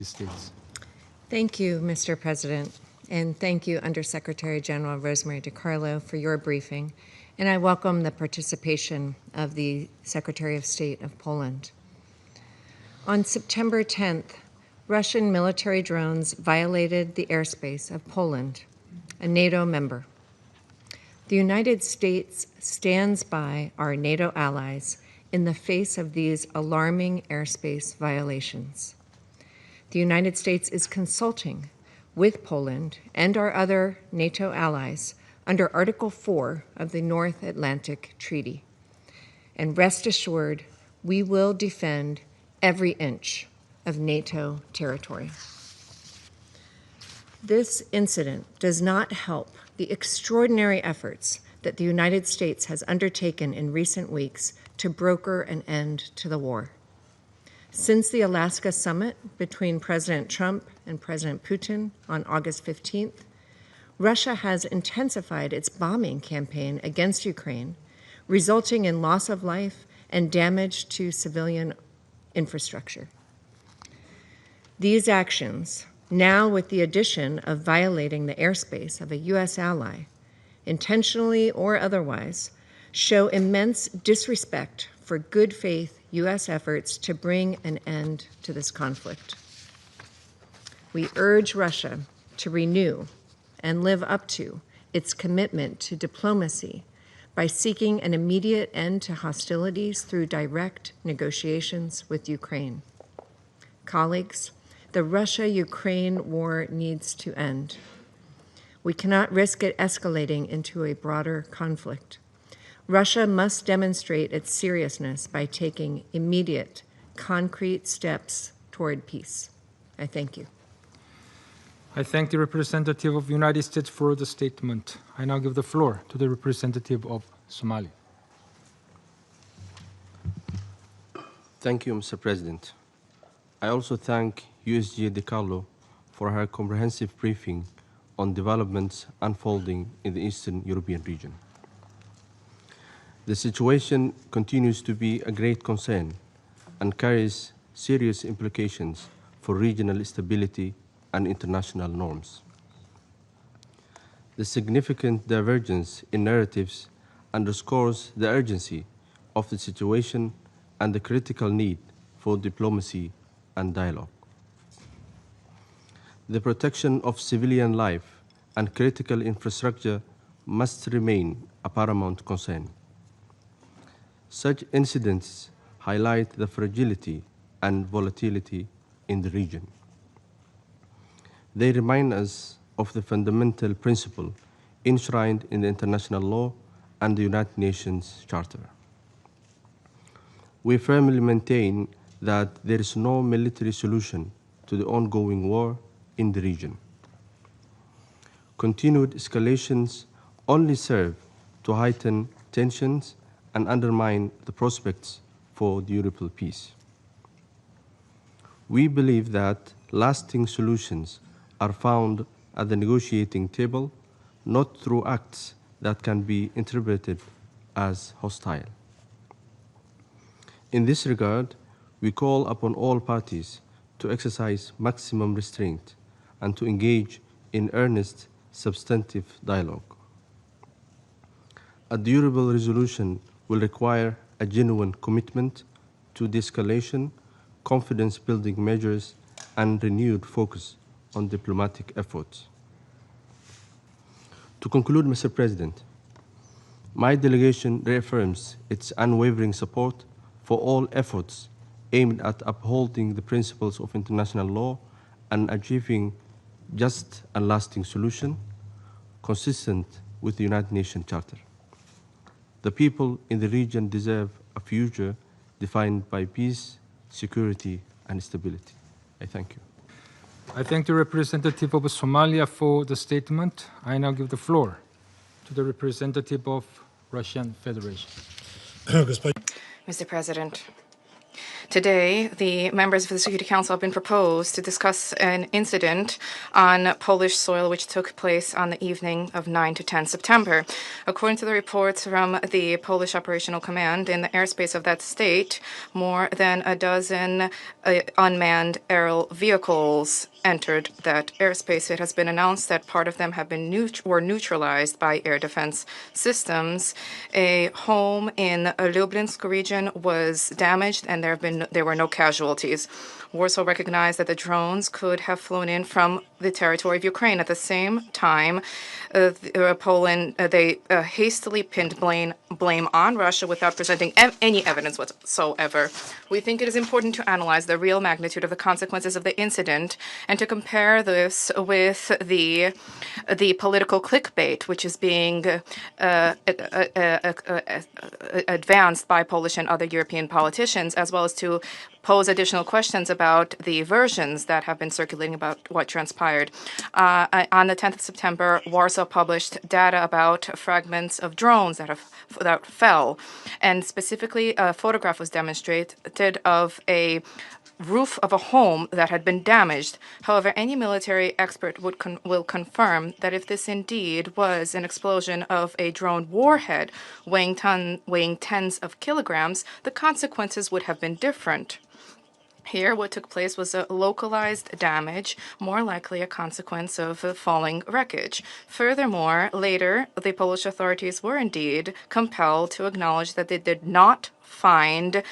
States. Thank you, Mr. President, and thank you, Undersecretary General Rosemary DiCarlo, for your briefing, and I welcome the participation of the Secretary of State of Poland. On September 10th, Russian military drones violated the airspace of Poland, a NATO member. The United States stands by our NATO allies in the face of these alarming airspace violations. The United States is consulting with Poland and our other NATO allies under Article 4 of the North Atlantic Treaty. And rest assured, we will defend every inch of NATO territory. This incident does not help the extraordinary efforts that the United States has undertaken in recent weeks to broker an end to the war. Since the Alaska summit between President Trump and President Putin on August 15th, Russia has intensified its bombing campaign against Ukraine, resulting in loss of life and damage to civilian infrastructure. These actions, now with the addition of violating the airspace of a U.S. ally, intentionally or otherwise, show immense disrespect for good faith U.S. efforts to bring an end to this conflict. We urge Russia to renew and live up to its commitment to diplomacy by seeking an immediate end to hostilities through direct negotiations with Ukraine. Colleagues, the Russia-Ukraine war needs to end. We cannot risk it escalating into a broader conflict. Russia must demonstrate its seriousness by taking immediate, concrete steps toward peace. I thank you. I thank the representative of the United States for the statement. I now give the floor to the representative of Somali. Thank you, Mr. President. I also thank USG DiCarlo for her comprehensive briefing on developments unfolding in the Eastern European region. The situation continues to be a great concern and carries serious implications for regional stability and international norms. The significant divergence in narratives underscores the urgency of the situation and the critical need for diplomacy and dialogue. The protection of civilian life and critical infrastructure must remain a paramount concern. Such incidents highlight the fragility and volatility in the region. They remind us of the fundamental principle enshrined in the international law and the United Nations Charter. We firmly maintain that there is no military solution to the ongoing war in the region. Continued escalations only serve to heighten tensions and undermine the prospects for durable peace. We believe that lasting solutions are found at the negotiating table, not through acts that can be interpreted as hostile. In this regard, we call upon all parties to exercise maximum restraint and to engage in earnest, substantive dialogue. A durable resolution will require a genuine commitment to de-escalation, confidence-building measures, and renewed focus on diplomatic efforts. To conclude, Mr. President, my delegation reaffirms its unwavering support for all efforts aimed at upholding the principles of international law and achieving just and lasting solution consistent with the United Nations Charter. The people in the region deserve a future defined by peace, security, and stability. I thank you. I thank the representative of Somalia for the statement. I now give the floor to the representative of Russian Federation. Mr. President, Today, the members of the Security Council have been proposed to discuss an incident on Polish soil which took place on the evening of 9 to 10 September. According to the reports from the Polish Operational Command, in the airspace of that state, more than a dozen unmanned aerial vehicles entered that airspace. It has been announced that part of them have been were neutralized by air defense systems. A home in Lublinsk region was damaged, and there were no casualties. Warsaw recognized that the drones could have flown in from the territory of Ukraine. At the same time, Poland they hastily pinned blame on Russia without presenting any evidence whatsoever. We think it is important to analyze the real magnitude of the consequences of the incident and to compare this with the political clickbait which is being advanced by Polish and other European politicians, as well as to pose additional questions about the versions that have been circulating about what transpired. On the 10th of September, Warsaw published data about fragments of drones that fell, and specifically a photograph was demonstrated of a roof of a home that had been damaged. However, any military expert will confirm that if this indeed was an explosion of a drone warhead weighing tens of kilograms, the consequences would have been different. Here, what took place was a localized damage, more likely a consequence of falling wreckage. Furthermore, later, the Polish authorities were indeed compelled to acknowledge that they did not find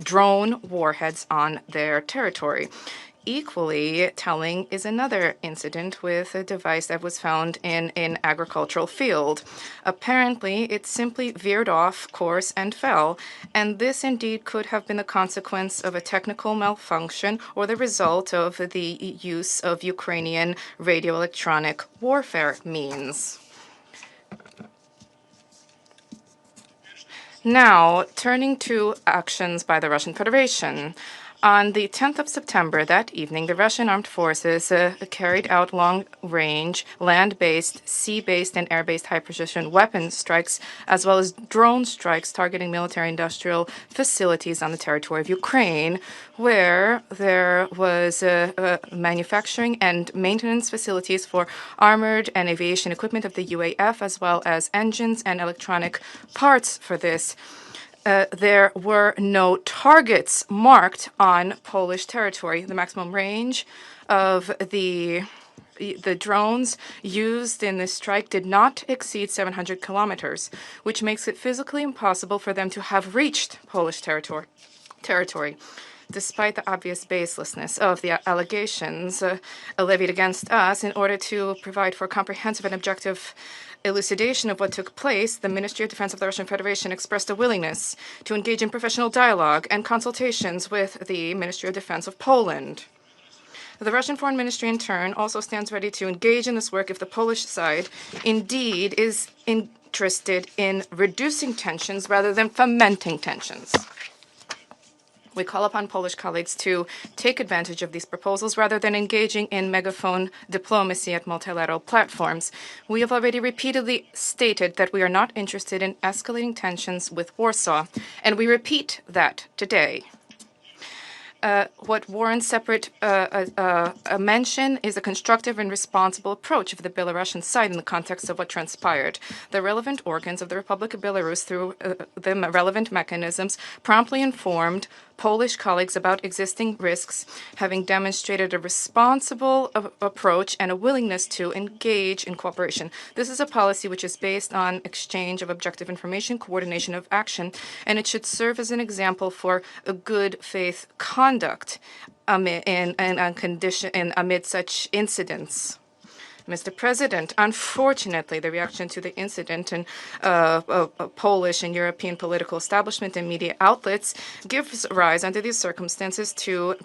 drone warheads on their territory. Equally telling is another incident with a device that was found in an agricultural field. Apparently, it simply veered off course and fell, and this indeed could have been the consequence of a technical malfunction or the result of the use of Ukrainian radioelectronic warfare means. Now, turning to actions by the Russian Federation. On the 10th of September, that evening, the Russian armed forces carried out long-range, land-based, sea-based, and air-based high-precision weapon strikes, as well as drone strikes targeting military-industrial facilities on the territory of Ukraine, where there was manufacturing and maintenance facilities for armored and aviation equipment of the UAF, as well as engines and electronic parts for this. There were no targets marked on Polish territory. The maximum range of the drones used in this strike did not exceed 700 kilometers, which makes it physically impossible for them to have reached Polish territory. Despite the obvious baselessness of the allegations levied against us, in order to provide for comprehensive and objective elucidation of what took place, the Ministry of Defense of the Russian Federation expressed a willingness to engage in professional dialogue and consultations with the Ministry of Defense of Poland. The Russian Foreign Ministry, in turn, also stands ready to engage in this work if the Polish side indeed is interested in reducing tensions rather than fomenting tensions. We call upon Polish colleagues to take advantage of these proposals rather than engaging in megaphone diplomacy at multilateral platforms. We have already repeatedly stated that we are not interested in escalating tensions with Warsaw, and we repeat that today. What warrants separate mention is a constructive and responsible approach of the Belarusian side in the context of what transpired. The relevant organs of the Republic of Belarus, through the relevant mechanisms, promptly informed Polish colleagues about existing risks, having demonstrated a responsible approach and a willingness to engage in cooperation. This is a policy which is based on exchange of objective information, coordination of action, and it should serve as an example for a good faith conduct amid such incidents. Mr. President, unfortunately, the reaction to the incident in Polish and European political establishment and media outlets gives rise, under these circumstances, to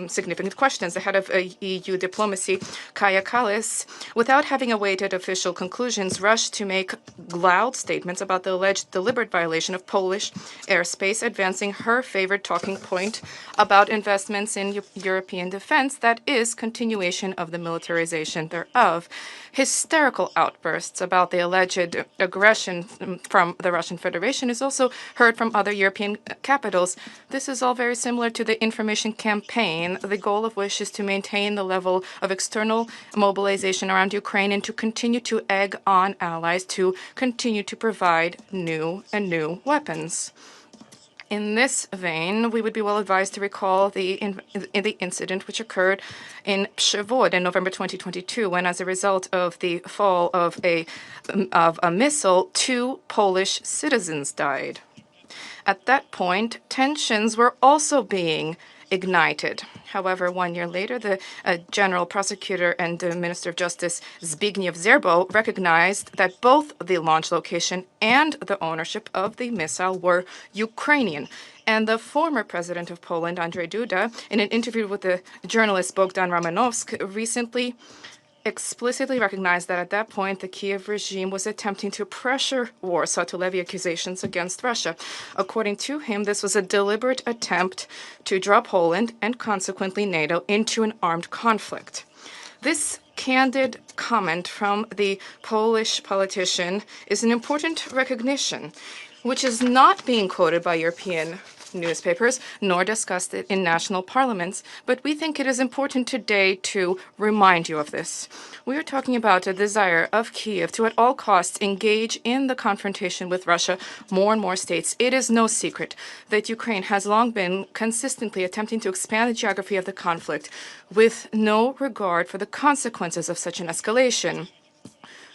significant questions. The head of EU diplomacy, Kaja Kallas, without having awaited official conclusions, rushed to make loud statements about the alleged deliberate violation of Polish airspace, advancing her favorite talking point about investments in European defense, that is, continuation of the militarization thereof. hysterical outbursts about the alleged aggression from the Russian Federation is also heard from other European capitals. This is all very similar to the information campaign, the goal of which is to maintain the level of external mobilization around Ukraine and to continue to egg on allies to continue to provide new and new weapons. In this vein, we would be well advised to recall the incident which occurred in Przewód in November 2022, when, as a result of the fall of a missile, 2 Polish citizens died. At that point, tensions were also being ignited. However, 1 year later, the general prosecutor and the Minister of Justice, Zbigniew Zerbo, recognized that both the launch location and the ownership of the missile were Ukrainian. And the former president of Poland, Andrzej Duda, in an interview with the journalist Bogdan Romanowski, recently explicitly recognized that at that point the Kiev regime was attempting to pressure Warsaw to levy accusations against Russia. According to him, this was a deliberate attempt to draw Poland and consequently NATO into an armed conflict. This candid comment from the Polish politician is an important recognition, which is not being quoted by European newspapers, nor discussed it in national parliaments, but we think it is important today to remind you of this. We are talking about a desire of Kiev to at all costs engage in the confrontation with Russia. More and more states. It is no secret that Ukraine has long been consistently attempting to expand the geography of the conflict with no regard for the consequences of such an escalation.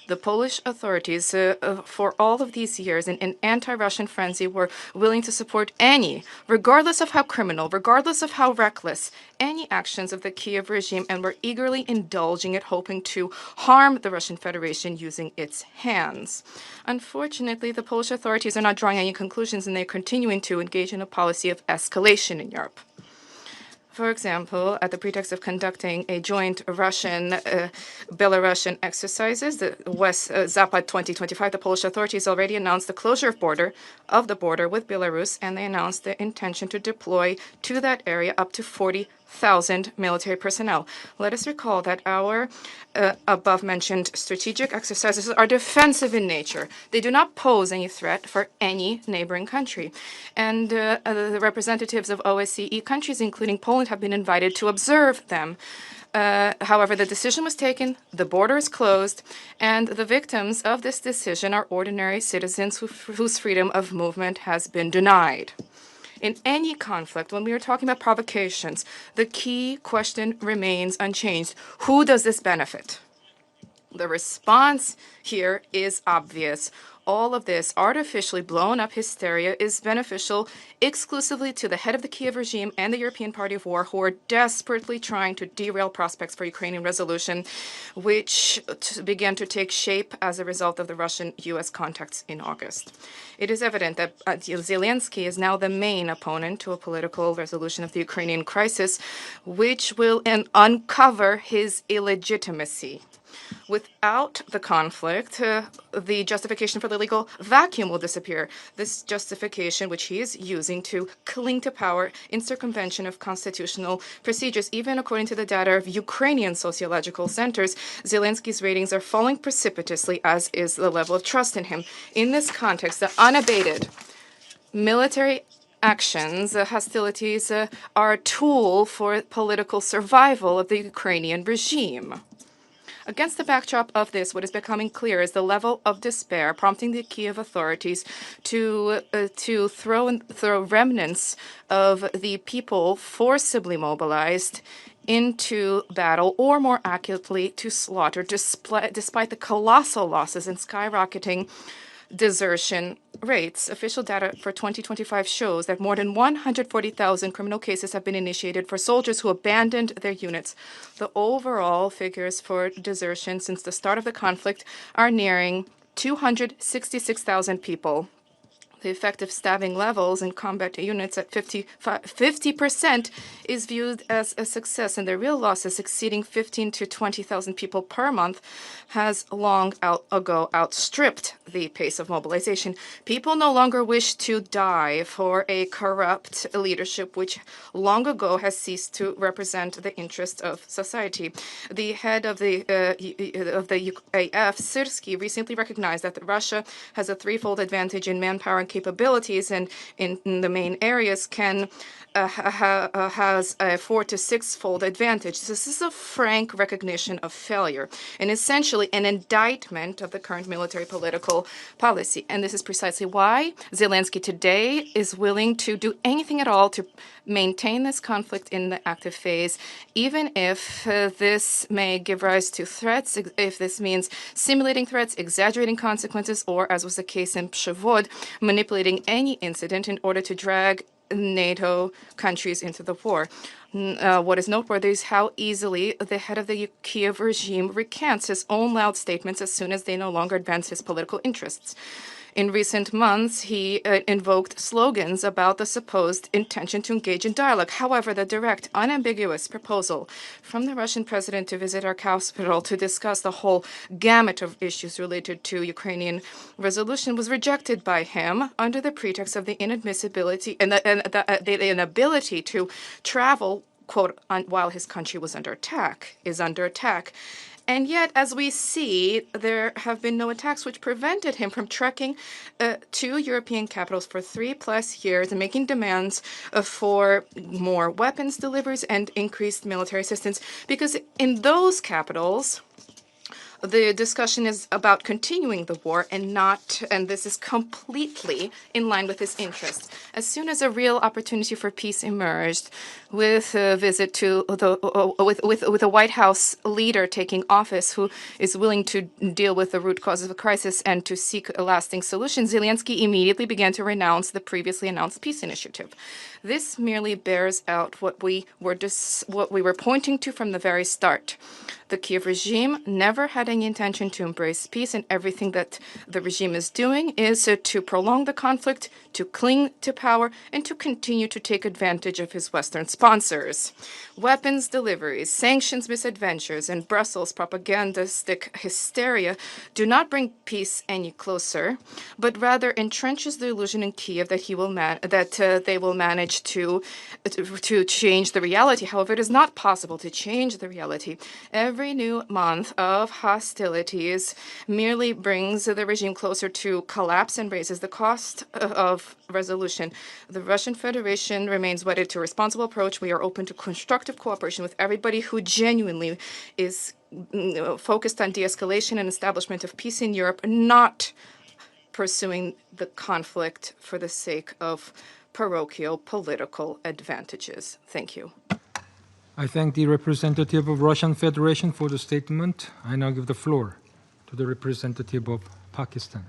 The Polish authorities, for all of these years, in an anti-Russian frenzy, were willing to support any, regardless of how criminal, regardless of how reckless, any actions of the Kiev regime, and were eagerly indulging it, hoping to harm the Russian Federation using its hands. Unfortunately, the Polish authorities are not drawing any conclusions, and they're continuing to engage in a policy of escalation in Europe. For example, at the pretext of conducting a joint Russian-Belarusian exercises, the West Zapad 2025, the Polish authorities already announced the closure of the border with Belarus, and they announced the intention to deploy to that area up to 40,000 military personnel. Let us recall that our above-mentioned strategic exercises are defensive in nature. They do not pose any threat for any neighboring country. And the representatives of OSCE countries, including Poland, have been invited to observe them. However, the decision was taken, the border is closed, and the victims of this decision are ordinary citizens whose freedom of movement has been denied. In any conflict, when we are talking about provocations, the key question remains unchanged. Who does this benefit? The response here is obvious. All of this artificially blown up hysteria is beneficial exclusively to the head of the Kiev regime and the European Party of War, who are desperately trying to derail prospects for Ukrainian resolution, which began to take shape as a result of the Russian-US contacts in August. It is evident that Zelensky is now the main opponent to a political resolution of the Ukrainian crisis, which will uncover his illegitimacy. Without the conflict, the justification for the legal vacuum will disappear. This justification, which he is using to cling to power in circumvention of constitutional procedures, even according to the data of Ukrainian sociological centers, Zelensky's ratings are falling precipitously, as is the level of trust in him. In this context, the unabated military actions, hostilities, are a tool for political survival of the Ukrainian regime. Against the backdrop of this, what is becoming clear is the level of despair prompting the Kiev authorities to throw remnants of the people forcibly mobilized into battle, or more accurately, to slaughter, despite the colossal losses and skyrocketing desertion rates. Official data for 2025 shows that more than 140,000 criminal cases have been initiated for soldiers who abandoned their units. The overall figures for desertion since the start of the conflict are nearing 266,000 people. The effective stabbing levels in combat units at 50% is viewed as a success, and the real losses exceeding 15 to 20,000 people per month has long ago outstripped the pace of mobilization. People no longer wish to die for a corrupt leadership which long ago has ceased to represent the interest of society. The head of the UAF, Syrski, recently recognized that Russia has a threefold advantage in manpower and capabilities, and in the main areas has a 4 to 6-fold advantage. This is a frank recognition of failure and essentially an indictment of the current military political policy. And this is precisely why Zelensky today is willing to do anything at all to maintain this conflict in the active phase, even if this may give rise to threats, if this means simulating threats, exaggerating consequences, or, as was the case in Pshevod, manipulating any incident in order to drag NATO countries into the war. What is noteworthy is how easily the head of the Kiev regime recants his own loud statements as soon as they no longer advance his political interests. In recent months, he invoked slogans about the supposed intention to engage in dialogue. However, the direct, unambiguous proposal from the Russian president to visit our capital to discuss the whole gamut of issues related to Ukrainian resolution was rejected by him under the pretext of the inadmissibility and the inability to travel, quote, while his country is under attack. And yet, as we see, there have been no attacks which prevented him from trekking to European capitals for 3+ years and making demands for more weapons deliveries and increased military assistance. Because in those capitals, the discussion is about continuing the war and this is completely in line with his interests. As soon as a real opportunity for peace emerged, with a visit to with a White House leader taking office who is willing to deal with the root causes of the crisis and to seek a lasting solution, Zelensky immediately began to renounce the previously announced peace initiative. This merely bears out what we were pointing to from the very start. The Kiev regime never had any intention to embrace peace, and everything that the regime is doing is to prolong the conflict, to cling to power, and to continue to take advantage of his Western sponsors. Weapons deliveries, sanctions misadventures, and Brussels propagandistic hysteria do not bring peace any closer, but rather entrenches the illusion in Kiev that they will manage to change the reality. However, it is not possible to change the reality. Every new month of hostilities merely brings the regime closer to collapse and raises the cost of resolution. The Russian Federation remains wedded to a responsible approach. We are open to constructive cooperation with everybody who genuinely is focused on de-escalation and establishment of peace in Europe, not pursuing the conflict for the sake of parochial political advantages. Thank you. I thank the representative of Russian Federation for the statement. I now give the floor to the representative of Pakistan.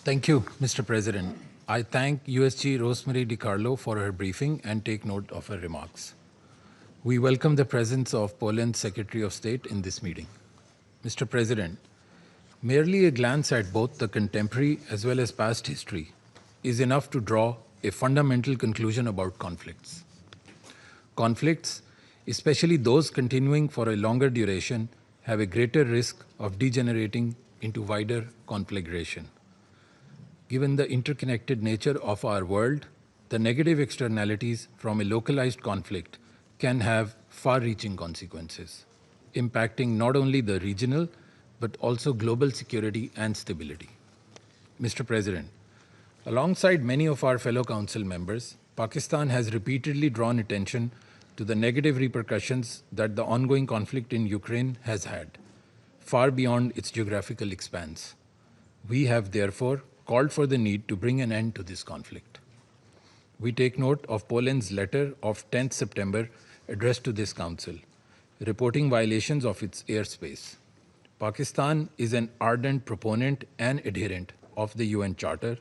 Thank you, Mr. President. I thank USG Rosemary DiCarlo for her briefing and take note of her remarks. We welcome the presence of Poland's Secretary of State in this meeting. Mr. President, merely a glance at both the contemporary as well as past history is enough to draw a fundamental conclusion about conflicts. Conflicts, especially those continuing for a longer duration, have a greater risk of degenerating into wider conflagration. Given the interconnected nature of our world, the negative externalities from a localized conflict can have far-reaching consequences, impacting not only the regional, but also global security and stability. Mr. President, alongside many of our fellow council members, Pakistan has repeatedly drawn attention to the negative repercussions that the ongoing conflict in Ukraine has had, far beyond its geographical expanse. We have therefore called for the need to bring an end to this conflict. We take note of Poland's letter of 10th September addressed to this council, reporting violations of its airspace. Pakistan is an ardent proponent and adherent of the UN Charter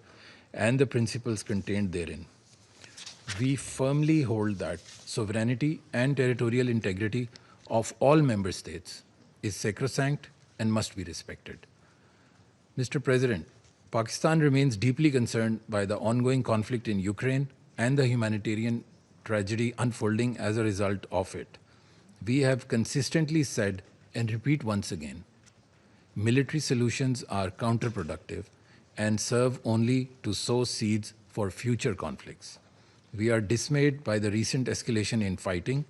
and the principles contained therein. We firmly hold that sovereignty and territorial integrity of all member states is sacrosanct and must be respected. Mr. President, Pakistan remains deeply concerned by the ongoing conflict in Ukraine and the humanitarian tragedy unfolding as a result of it. We have consistently said and repeat once again, military solutions are counterproductive and serve only to sow seeds for future conflicts. We are dismayed by the recent escalation in fighting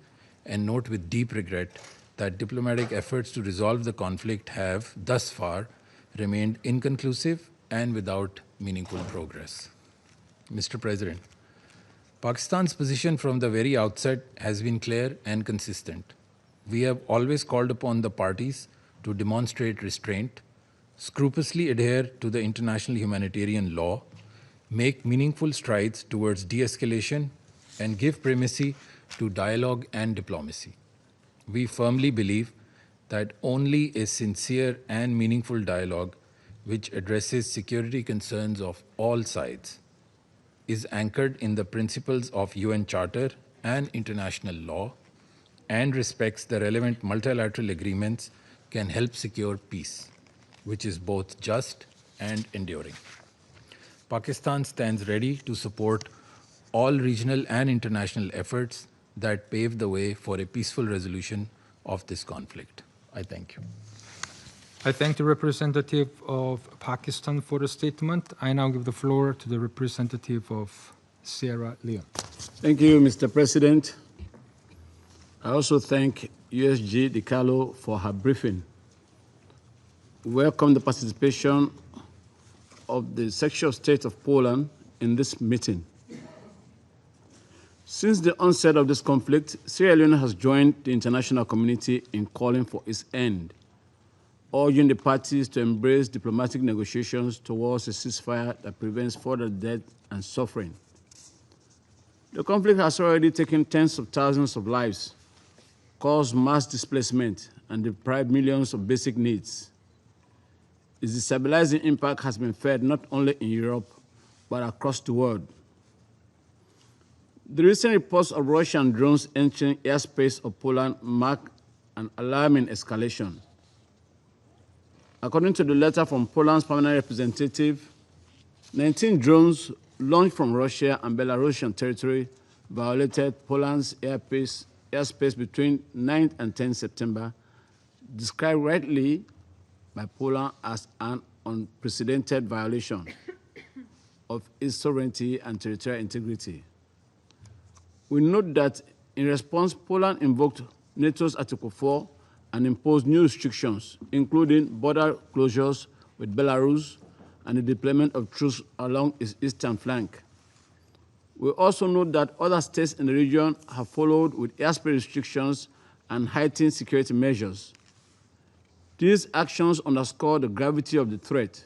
and note with deep regret that diplomatic efforts to resolve the conflict have, thus far, remained inconclusive and without meaningful progress. Mr. President, Pakistan's position from the very outset has been clear and consistent. We have always called upon the parties to demonstrate restraint, scrupulously adhere to the international humanitarian law, make meaningful strides towards de-escalation, and give primacy to dialogue and diplomacy. We firmly believe that only a sincere and meaningful dialogue which addresses security concerns of all sides is anchored in the principles of UN Charter and international law and respects the relevant multilateral agreements can help secure peace, which is both just and enduring. Pakistan stands ready to support all regional and international efforts that pave the way for a peaceful resolution of this conflict. I thank you. I thank the representative of Pakistan for the statement. I now give the floor to the representative of Sierra Leone. Thank you, Mr. President. I also thank USG DiCarlo for her briefing. We welcome the participation of the Secretary of State of Poland in this meeting. Since the onset of this conflict, Sierra Leone has joined the international community in calling for its end, urging the parties to embrace diplomatic negotiations towards a ceasefire that prevents further death and suffering. The conflict has already taken tens of thousands of lives, caused mass displacement, and deprived millions of basic needs. Its destabilizing impact has been felt not only in Europe, but across the world. The recent reports of Russian drones entering airspace of Poland mark an alarming escalation. According to the letter from Poland's permanent representative, 19 drones launched from Russia and Belarusian territory violated Poland's airspace between 9 and 10 September, described rightly by Poland as an unprecedented violation of its sovereignty and territorial integrity. We note that in response, Poland invoked NATO's Article 4 and imposed new restrictions, including border closures with Belarus and the deployment of troops along its eastern flank. We also note that other states in the region have followed with airspace restrictions and heightened security measures. These actions underscore the gravity of the threat